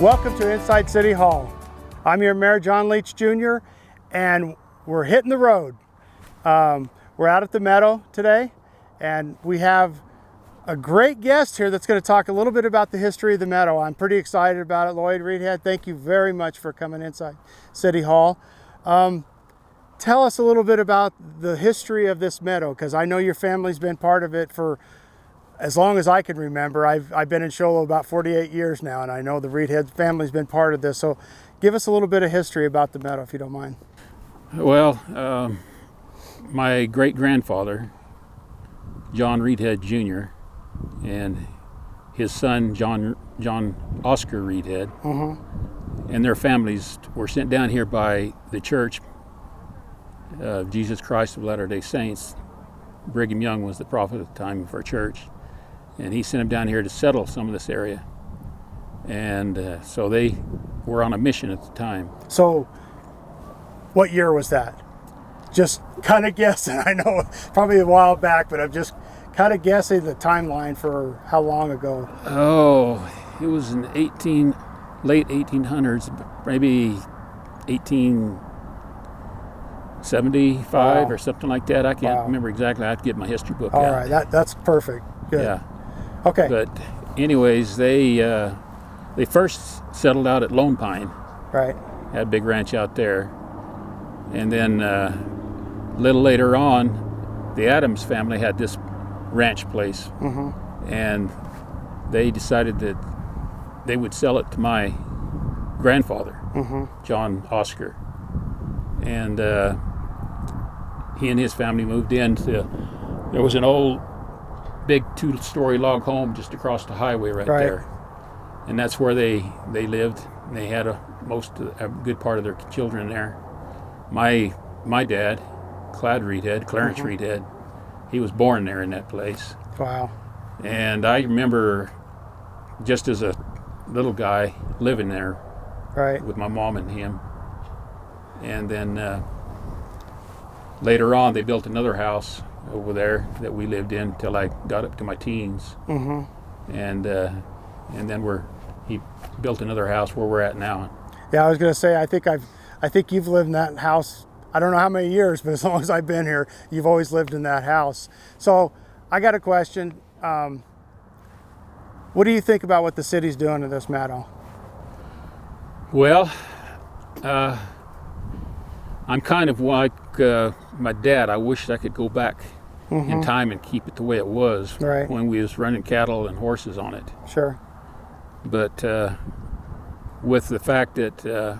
Welcome to Inside City Hall. I'm your Mayor, John Leech Jr., and we're hitting the road. We're out at the Meadow today, and we have a great guest here that's going to talk a little bit about the history of the Meadow. I'm pretty excited about it. Lloyd Reidhead, thank you very much for coming inside City Hall. Tell us a little bit about the history of this meadow, because I know your family's been part of it for as long as I can remember. I've been in Show Low about 48 years now, and I know the Reidhead family's been part of this. So give us a little bit of history about the meadow, if you don't mind. Well, my great-grandfather, John Reidhead Jr., and his son, John Oscar Reidhead, and their families were sent down here by the Church of Jesus Christ of Latter-day Saints. Brigham Young was the prophet at the time of our church, and he sent them down here to settle some of this area. And so they were on a mission at the time. So what year was that? Just kind of guessing. I know probably a while back, but I'm just kind of guessing the timeline for how long ago. Oh, it was in late 1800s, maybe 1875 or something like that. I can't remember exactly. I have to get my history book out. All right, that's perfect. Good. Yeah. Okay. But anyways, they first settled out at Lone Pine. Right. Had a big ranch out there. And then a little later on, the Adams family had this ranch place. And they decided that they would sell it to my grandfather, John Oscar. And he and his family moved into, there was an old big 2-story log home just across the highway right there. And that's where they lived. And they had a good part of their children there. My dad, Clarence Reidhead, he was born there in that place. Wow. And I remember just as a little guy living there with my mom and him. And then later on, they built another house over there that we lived in until I got up to my teens. And then he built another house where we're at now. Yeah, I was going to say, I think you've lived in that house, I don't know how many years, but as long as I've been here, you've always lived in that house. So I got a question. What do you think about what the city's doing to this meadow? Well, I'm kind of like my dad. I wish I could go back in time and keep it the way it was when we was running cattle and horses on it. Sure. But with the fact that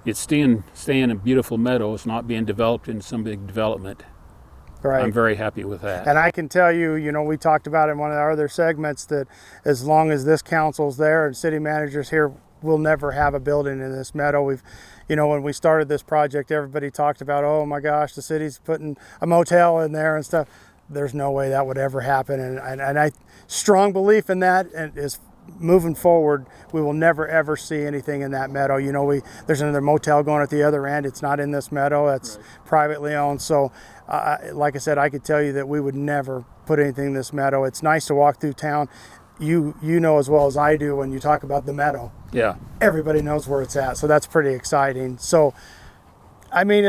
it's staying a beautiful meadow, it's not being developed in some big development. I'm very happy with that. And I can tell you, we talked about in one of our other segments that as long as this council's there and city managers here, we'll never have a building in this meadow. When we started this project, everybody talked about, oh my gosh, the city's putting a motel in there and stuff. There's no way that would ever happen. And I strong belief in that, and is moving forward, we will never ever see anything in that meadow. There's another motel going at the other end. It's not in this meadow. It's privately owned. So like I said, I could tell you that we would never put anything in this meadow. It's nice to walk through town. You know as well as I do when you talk about the meadow. Yeah. Everybody knows where it's at, so that's pretty exciting. So, I mean,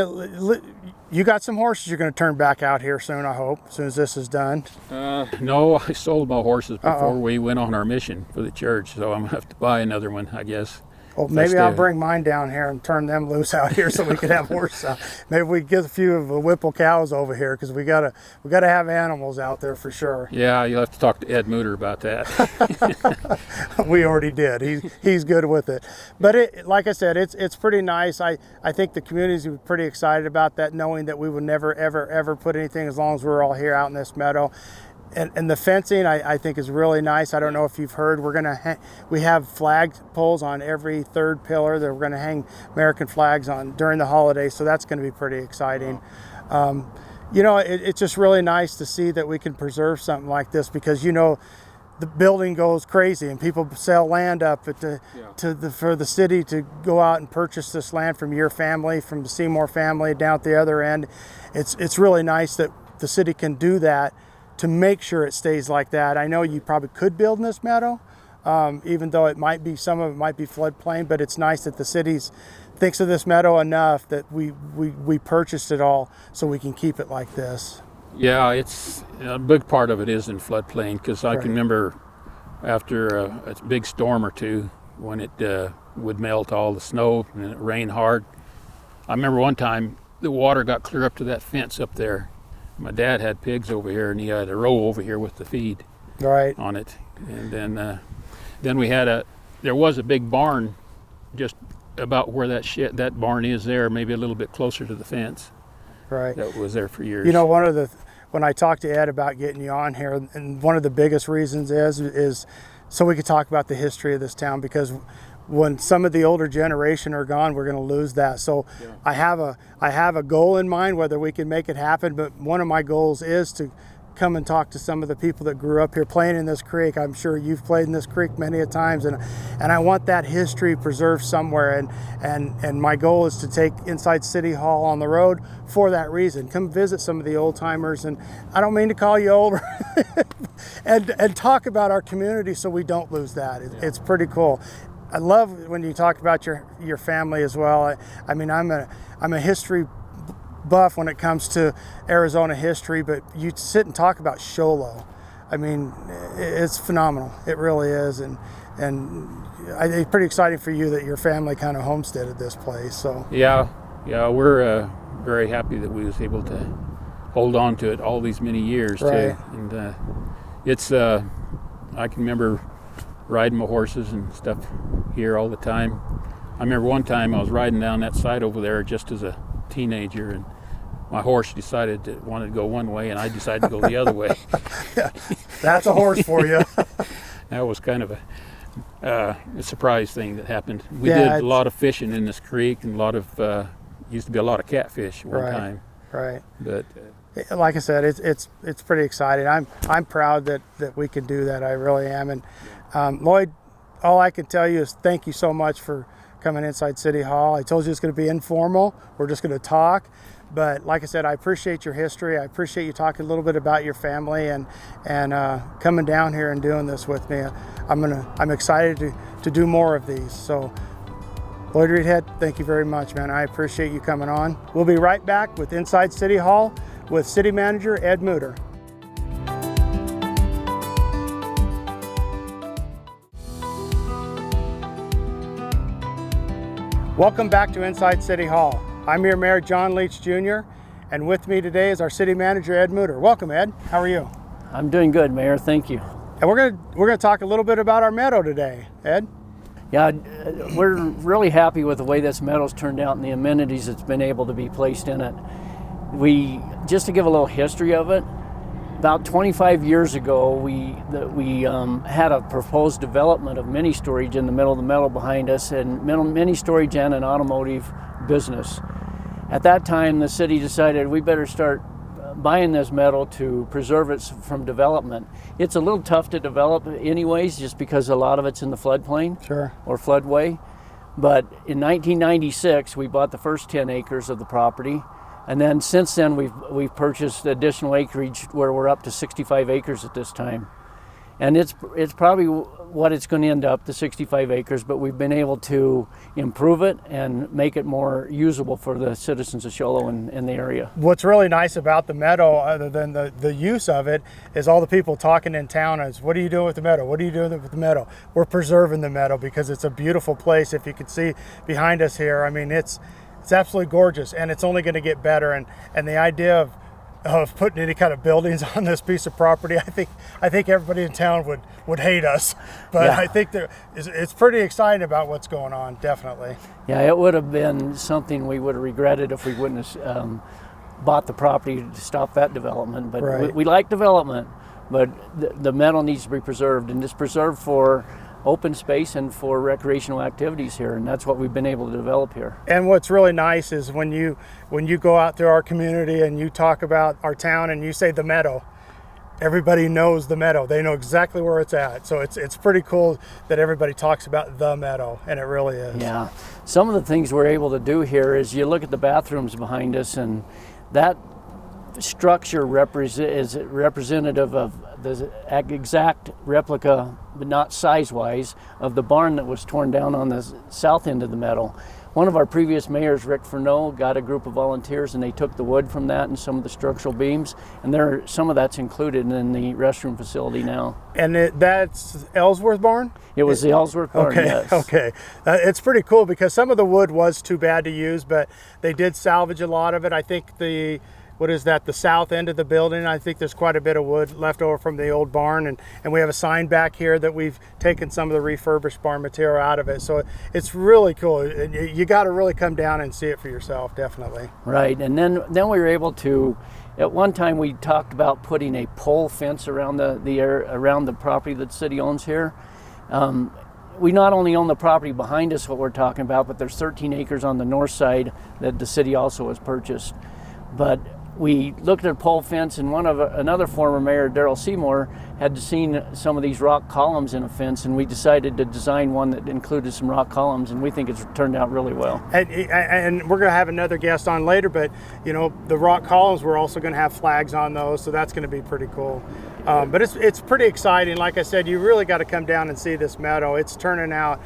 you got some horses you're going to turn back out here soon, I hope, as soon as this is done. No, I sold my horses before we went on our mission for the church, so I'm going to have to buy another one, I guess. Well, maybe I'll bring mine down here and turn them loose out here so we can have horses out. Maybe we can get a few of the Whipple cows over here, because we gotta have animals out there for sure. Yeah, you'll have to talk to Ed Mooter about that. We already did. He's good with it. But like I said, it's pretty nice. I think the community's pretty excited about that, knowing that we would never ever ever put anything as long as we're all here out in this meadow. And the fencing, I think, is really nice. I don't know if you've heard, we have flag poles on every third pillar that we're going to hang American flags on during the holidays, so that's going to be pretty exciting. It's just really nice to see that we can preserve something like this, because the building goes crazy and people sell land up for the city to go out and purchase this land from your family, from the Seymour family down at the other end. It's really nice that the city can do that to make sure it stays like that. I know you probably could build in this meadow, even though some of it might be floodplain, but it's nice that the city's thinks of this meadow enough that we purchased it all so we can keep it like this. Yeah, it's a big part of it is in floodplain, because I Right. can remember after a big storm or two when it would melt all the snow and it rained hard. I remember one time the water got clear up to that fence up there. My dad had pigs over here, and he had a row over here with the feed Right. on it. And then we had there was a big barn just about where that barn is there, maybe a little bit closer to the fence. Right. That was there for years. You know, when I talked to Ed about getting you on here, and one of the biggest reasons is so we could talk about the history of this town, because when some of the older generation are gone, we're going to lose that. So Yeah. I have a goal in mind, whether we can make it happen, but one of my goals is to come and talk to some of the people that grew up here playing in this creek. I'm sure you've played in this creek many a times, and I want that history preserved somewhere, and my goal is to take Inside City Hall on the road for that reason. Come visit some of the old timers, and I don't mean to call you old, and talk about our community so we don't lose that. It's pretty cool. I love when you talk about your family as well. I mean, I'm a history buff when it comes to Arizona history, but you sit and talk about Sholo. I mean, it's phenomenal. It really is, and it's pretty exciting for you that your family kind of homesteaded this place. So yeah, we're very happy that we was able to hold on to it all these many years Right. too. And it's I can remember riding my horses and stuff here all the time. I remember one time I was riding down that side over there just as a teenager, and my horse decided it wanted to go one way, and I decided to go the other way. that's a horse for you. That was kind of a surprise thing that happened. We Yeah, did it's- a lot of fishing in this creek, and used to be a lot of catfish one Right. time. Right. But Like I said, it's pretty exciting. I'm proud that we can do that. I really am. And Lloyd, all I can tell you is thank you so much for coming inside City Hall. I told you it's going to be informal. We're just going to talk. But like I said, I appreciate your history. I appreciate you talking a little bit about your family and coming down here and doing this with me. I'm excited to do more of these. So Lloyd Reidhead, thank you very much, man. I appreciate you coming on. We'll be right back with Inside City Hall with City Manager Ed Mutter. Welcome back to Inside City Hall. I'm your Mayor John Leech Jr., and with me today is our City Manager Ed Mutter. Welcome, Ed. How are you? I'm doing good, Mayor. Thank you. And we're gonna talk a little bit about our meadow today, Ed. Yeah, we're really happy with the way this meadow's turned out and the amenities that's been able to be placed in it. Just to give a little history of it, about 25 years ago, we had a proposed development of mini storage in the middle of the meadow behind us, and mini storage and an automotive business. At that time, the city decided we better start buying this meadow to preserve it from development. It's a little tough to develop anyways, just because a lot of it's in the floodplain. Sure. Or floodway. But in 1996, we bought the first 10 acres of the property. And then since then, we've purchased additional acreage where we're up to 65 acres at this time. And it's probably what it's going to end up, the 65 acres, but we've been able to improve it and make it more usable for the citizens of Sholo and the area. What's really nice about the meadow, other than the use of it, is all the people talking in town is, what are you doing with the meadow? What are you doing with the meadow? We're preserving the meadow because it's a beautiful place. If you can see behind us here, I mean, it's absolutely gorgeous, and it's only going to get better. And the idea of putting any kind of buildings on this piece of property, I think everybody in town would hate us. But Yeah. I think it's pretty exciting about what's going on, definitely. Yeah, it would have been something we would have regretted if we wouldn't have bought the property to stop that development. But Right. we like development, but the meadow needs to be preserved, and it's preserved for open space and for recreational activities here, and that's what we've been able to develop here. And what's really nice is when you go out through our community and you talk about our town and you say the meadow, everybody knows the meadow. They know exactly where it's at. So it's pretty cool that everybody talks about the meadow, and it really is. Yeah, some of the things we're able to do here is you look at the bathrooms behind us, and that structure is representative of the exact replica, but not size-wise, of the barn that was torn down on the south end of the meadow. One of our previous mayors, Rick Furneaux, got a group of volunteers and they took the wood from that and some of the structural beams, and some of that's included in the restroom facility now. And that's Ellsworth barn? It was the Ellsworth barn, okay, yes. Okay. It's pretty cool because some of the wood was too bad to use, but they did salvage a lot of it. I think the south end of the building, I think there's quite a bit of wood left over from the old barn, and we have a sign back here that we've taken some of the refurbished barn material out of it. So it's really cool. You got to really come down and see it for yourself, definitely. Right, and then we were able to, at one time we talked about putting a pole fence around around the property that the city owns here. We not only own the property behind us, what we're talking about, but there's 13 acres on the north side that the city also has purchased. But we looked at a pole fence, and another former mayor, Darrell Seymour, had seen some of these rock columns in a fence, and we decided to design one that included some rock columns, and we think it's turned out really well. And we're going to have another guest on later, but the rock columns, we're also going to have flags on those, so that's going to be pretty cool. But it's pretty exciting. Like I said, you really got to come down and see this meadow. It's turning out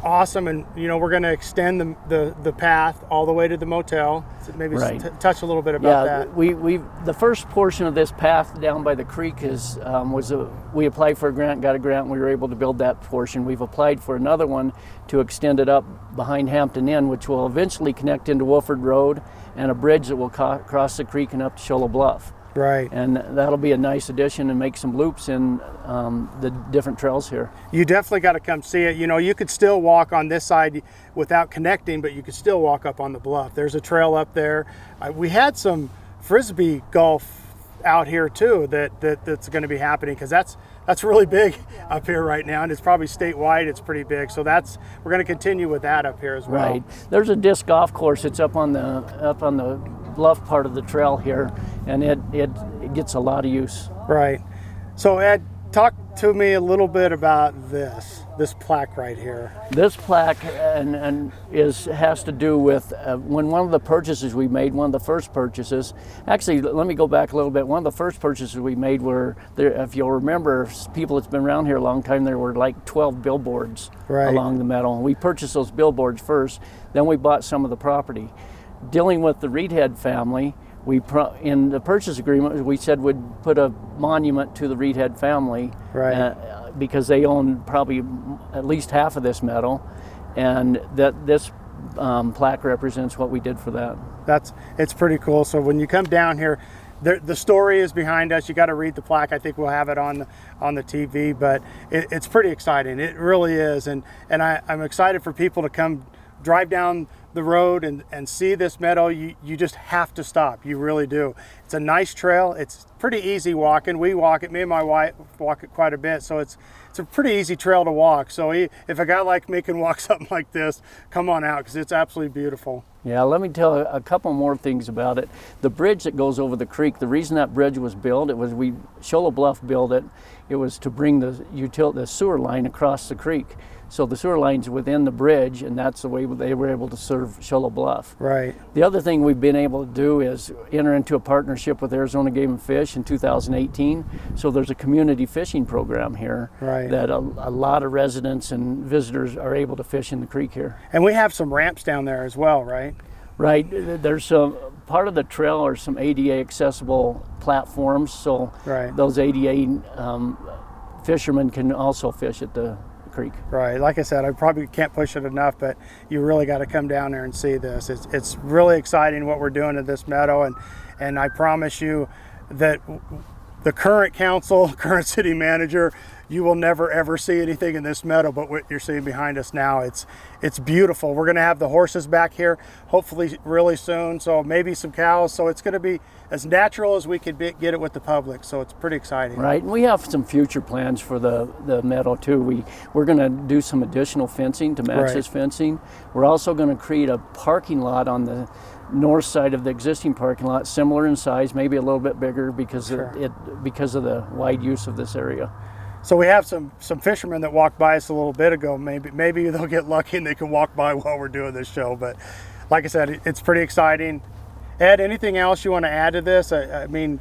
awesome, and we're going to extend the path all the way to the motel. So maybe touch a little bit about that. The first portion of this path down by the creek we applied for a grant, got a grant, and we were able to build that portion. We've applied for another one to extend it up behind Hampton Inn, which will eventually connect into Wolford Road, and a bridge that will cross the creek and up to Shola Bluff. Right. And that'll be a nice addition and make some loops in the different trails here. You definitely got to come see it. You could still walk on this side without connecting, but you could still walk up on the bluff. There's a trail up there. We had some Frisbee golf out here too that's going to be happening, because that's really big up here right now, and it's probably statewide. It's pretty big, so we're going to continue with that up here as well. Right. There's a disc golf course. It's up on the bluff part of the trail here, and it gets a lot of use. Right. So Ed, talk to me a little bit about this plaque right here. This plaque has to do with when one of the purchases we made, one of the first purchases. Actually, let me go back a little bit. One of the first purchases we made were there. If you'll remember, people that's been around here a long time, there were like 12 billboards along the meadow. We purchased those billboards first, then we bought some of the property. Dealing with the Reidhead family, in the purchase agreement, we said we'd put a monument to the Reidhead family, because they own probably at least half of this meadow, and that this plaque represents what we did for that. It's pretty cool. So when you come down here, the story is behind us. You got to read the plaque. I think we'll have it on the TV, but it's pretty exciting. It really is, and I'm excited for people to come drive down the road and see this meadow. You just have to stop. You really do. It's a nice trail. It's pretty easy walking. We walk it. Me and my wife walk it quite a bit, so it's a pretty easy trail to walk. So if a guy like me can walk something like this, come on out, because it's absolutely beautiful. Yeah, let me tell you a couple more things about it. The bridge that goes over the creek, the reason that bridge was built, Shola Bluff built it. It was to bring the sewer line across the creek. So the sewer line's within the bridge, and that's the way they were able to serve Shola Bluff. Right. The other thing we've been able to do is enter into a partnership with Arizona Game and Fish in 2018. So there's a community fishing program here that a lot of residents and visitors are able to fish in the creek here. And we have some ramps down there as well, right? Right. There's some part of the trail are some ADA accessible platforms. So those ADA fishermen can also fish at the creek. Right. Like I said, I probably can't push it enough, but you really got to come down there and see this. It's really exciting what we're doing at this meadow, and I promise you that the current council, current city manager, you will never ever see anything in this meadow but what you're seeing behind us now. It's beautiful. We're going to have the horses back here hopefully really soon, so maybe some cows. So it's going to be as natural as we could get it with the public. So it's pretty exciting. Right, and we have some future plans for the meadow too. We're going to do some additional fencing to match this fencing. We're also going to create a parking lot on the north side of the existing parking lot, similar in size, maybe a little bit bigger because of the wide use of this area. So we have some fishermen that walked by us a little bit ago. Maybe they'll get lucky and they can walk by while we're doing this show. But like I said, it's pretty exciting. Ed, anything else you want to add to this? I mean,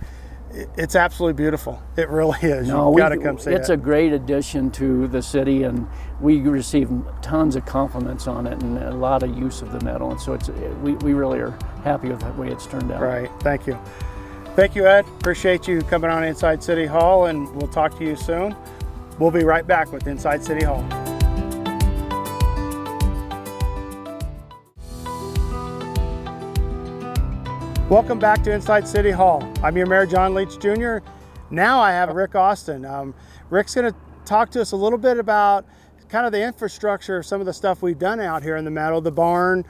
it's absolutely beautiful. It really is. No, You've got to come see it's it. a great addition to the city, and we receive tons of compliments on it and a lot of use of the meadow. And so we really are happy with the way it's turned out. Right. Thank you. Thank you, Ed. Appreciate you coming on Inside City Hall, and we'll talk to you soon. We'll be right back with Inside City Hall. Welcome back to Inside City Hall. I'm your Mayor, John Leech Jr. Now I have Rick Austin. Rick's going to talk to us a little bit about kind of the infrastructure of some of the stuff we've done out here in the Meadow, the barn,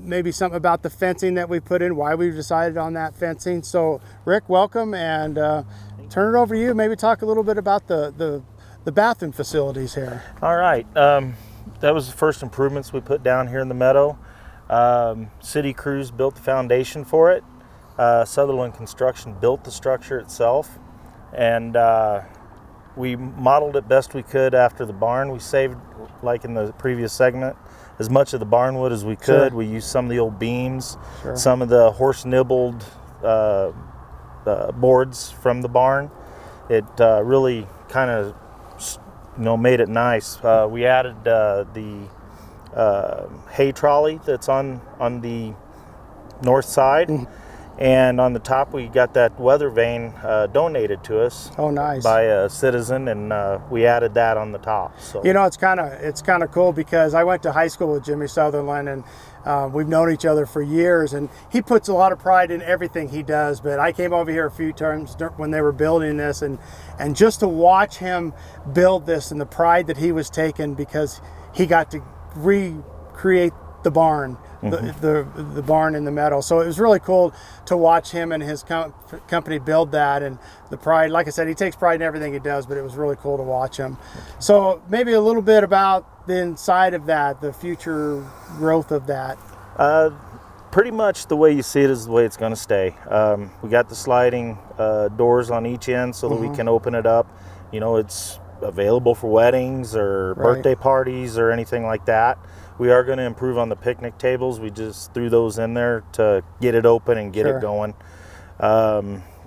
maybe something about the fencing that we put in, why we've decided on that fencing. So Rick, welcome, and turn it over to you. Maybe talk a little bit about the bathroom facilities here. All right, that was the first improvements we put down here in the Meadow. City crews built the foundation for it. Sutherland Construction built the structure itself, and we modeled it best we could after the barn. We saved, like in the previous segment, as much of the barn wood as we could. Sure. We used some of the old beams, Sure. some of the horse nibbled boards from the barn. It really kind of, made it nice. We added the hay trolley that's on the north side, and on the top we got that weather vane donated to us. Oh, nice. By a citizen, and we added that on the top. So You know, it's kind of cool because I went to high school with Jimmy Sutherland, and we've known each other for years, and he puts a lot of pride in everything he does. But I came over here a few times when they were building this, and just to watch him build this and the pride that he was taking, because he got to recreate the barn, the barn in the Meadow. So it was really cool to watch him and his company build that, and the pride. Like I said, he takes pride in everything he does, but it was really cool to watch him. So maybe a little bit about the inside of that, the future growth of that. pretty much the way you see it is the way it's going to stay. We got the sliding doors on each end so that we can open it up. You know, it's available for weddings or birthday parties or anything like that. We are going to improve on the picnic tables. We just threw those in there to get it open and get it going.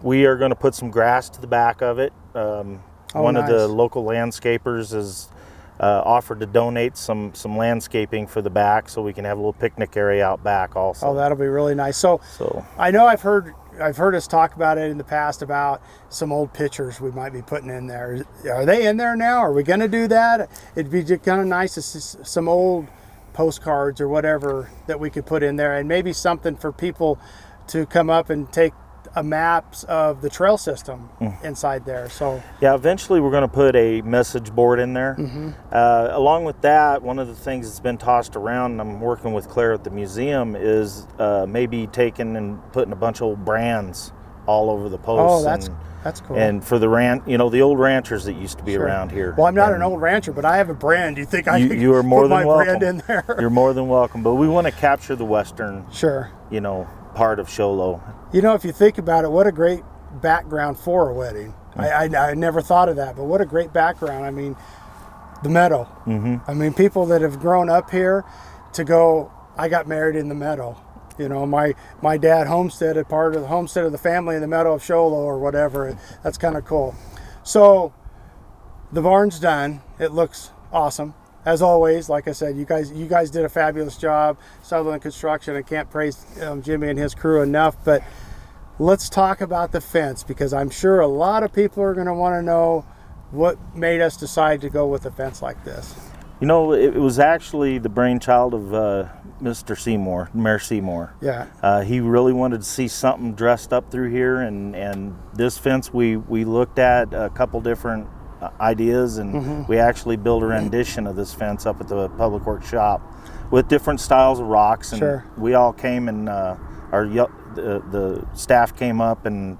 We are going to put some grass to the back of it. One of the local landscapers has offered to donate some landscaping for the back so we can have a little picnic area out back also. Oh, that'll be really nice. So I know I've heard us talk about it in the past about some old pictures we might be putting in there. Are they in there now? Are we going to do that? It'd be just kind of nice to see some old postcards or whatever that we could put in there, and maybe something for people to come up and take maps of the trail system inside there. So yeah, eventually we're going to put a message board in there. Along with that, one of the things that's been tossed around, and I'm working with Claire at the museum, is maybe taking and putting a bunch of old brands all over the posts. Oh, that's cool. And for the the old ranchers that used to be around here. Well, I'm not an old rancher, but I have a brand. Do you think I could you are more put than my welcome. brand in there? You're more than welcome. But we want to capture the western, part of Show Low. You know, if you think about it, what a great background for a wedding. I never thought of that, but what a great background. I mean, the Meadow. I mean, people that have grown up here to go, I got married in the Meadow. You know, my dad homesteaded, part of the homestead of the family in the Meadow of Show Low or whatever. That's kind of cool. So the barn's done. It looks awesome. As always, like I said, you guys did a fabulous job, Sutherland Construction. I can't praise Jimmy and his crew enough, but let's talk about the fence, because I'm sure a lot of people are going to want to know what made us decide to go with a fence like this. You know, it was actually the brainchild of Mr. Seymour, Mayor Seymour. Yeah. He really wanted to see something dressed up through here, and this fence we looked at a couple different ideas, and we actually built a rendition of this fence up at the Public Works shop with different styles of rocks, and we all came and the staff came up and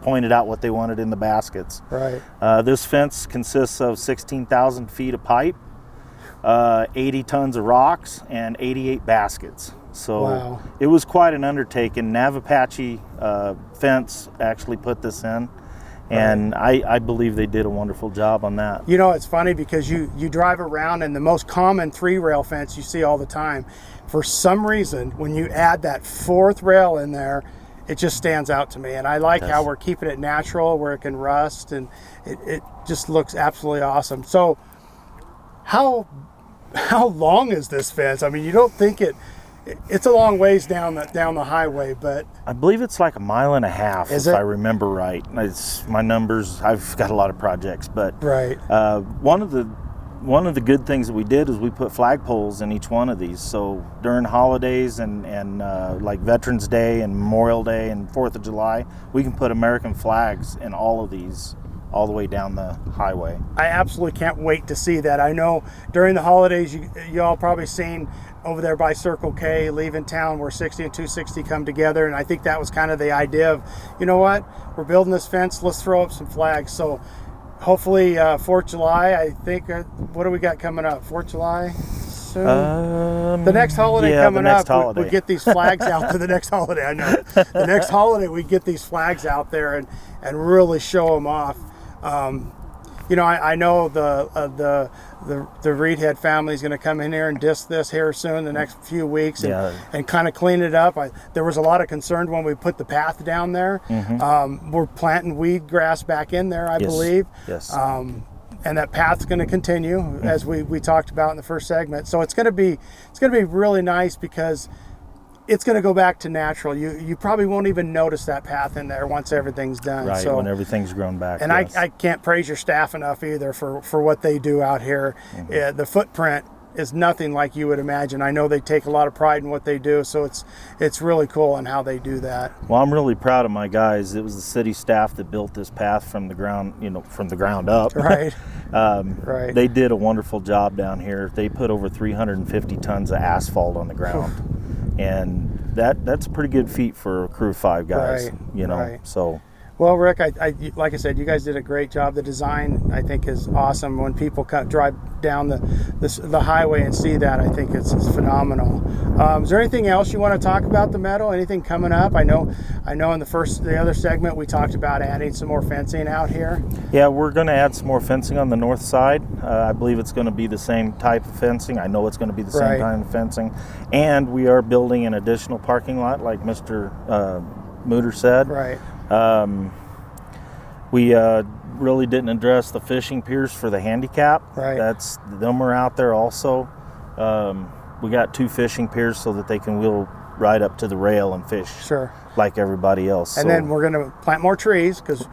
pointed out what they wanted in the baskets. Right. This fence consists of 16,000 feet of pipe, 80 tons of rocks, and 88 baskets. So it was quite an undertaking. Navapache Fence actually put this in, And I believe they did a wonderful job on that. You know, it's funny because you drive around and the most common 3-rail fence you see all the time, for some reason, when you add that 4th rail in there, it just stands out to me. And I like how we're keeping it natural, where it can rust, and it just looks absolutely awesome. So how long is this fence? I mean, you don't think it's a long ways down the highway, but I believe it's like 1.5 miles, Is if it? I remember right. It's my numbers. I've got a lot of projects, but right. one of the good things that we did is we put flagpoles in each one of these. So during holidays and like Veterans Day and Memorial Day and 4th of July, we can put American flags in all of these, all the way down the highway. I absolutely can't wait to see that. I know during the holidays, you all probably seen over there by Circle K, leaving town, where 60 and 260 come together. And I think that was kind of the idea of, you know what, we're building this fence, let's throw up some flags. So hopefully 4th of July, I think, what do we got coming up? 4th of July? Soon? The next holiday coming up, we get these flags out to the next holiday. I know. The next holiday, we get these flags out there and really show them off. You know, I know the Reidhead family is going to come in here and disc this here soon, the next few weeks, and kind of clean it up. There was a lot of concern when we put the path down there. We're planting weed grass back in there, I believe. Yes. And that path's going to continue, as we talked about in the first segment. So it's going to be really nice, because it's going to go back to natural. You probably won't even notice that path in there once everything's done. Right, so, when everything's grown back. And I can't praise your staff enough either for what they do out here. The footprint is nothing like you would imagine. I know they take a lot of pride in what they do, so it's really cool in how they do that. Well, I'm really proud of my guys. It was the city staff that built this path from the ground, from the ground up. Right. Right. They did a wonderful job down here. They put over 350 tons of asphalt on the ground. And that's a pretty good feat for a crew of 5 guys, so. Well, Rick, I like I said, you guys did a great job. The design, I think, is awesome. When people drive down the highway and see that, I think it's phenomenal. Is there anything else you want to talk about the Meadow? Anything coming up? I know in the other segment we talked about adding some more fencing out here. Yeah, we're going to add some more fencing on the north side. I believe it's going to be the same type of fencing. I know it's going to be the same kind of fencing. And we are building an additional parking lot, like Mr. Mooter said. Right. We really didn't address the fishing piers for the handicap. Right. Them are out there also. We got 2 fishing piers so that they can wheel right up to the rail and fish. Sure. Like everybody else. And then we're going to plant more trees, because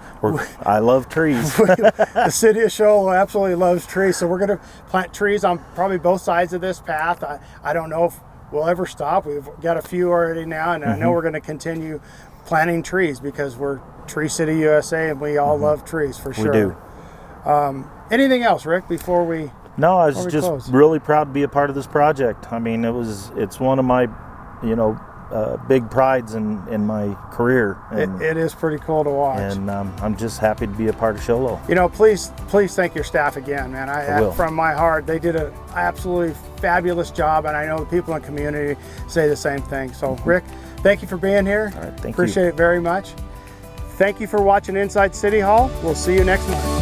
I love trees. The city of Shoal absolutely loves trees, so we're going to plant trees on probably both sides of this path. I don't know if we'll ever stop. We've got a few already now, and I know we're going to continue planting trees, because we're Tree City, USA, and we all love trees for sure. We do. Anything else, Rick, before we? No, I was just close? really proud to be a part of this project. I mean, it's one of my, big prides in my career. And, it is pretty cool to watch. And I'm just happy to be a part of Sholo. Please thank your staff again, man. I will. From my heart, they did an absolutely fabulous job, and I know the people in the community say the same thing. So, Rick, thank you for being here. All right, thank you. Appreciate it very much. Thank you for watching Inside City Hall. We'll see you next month.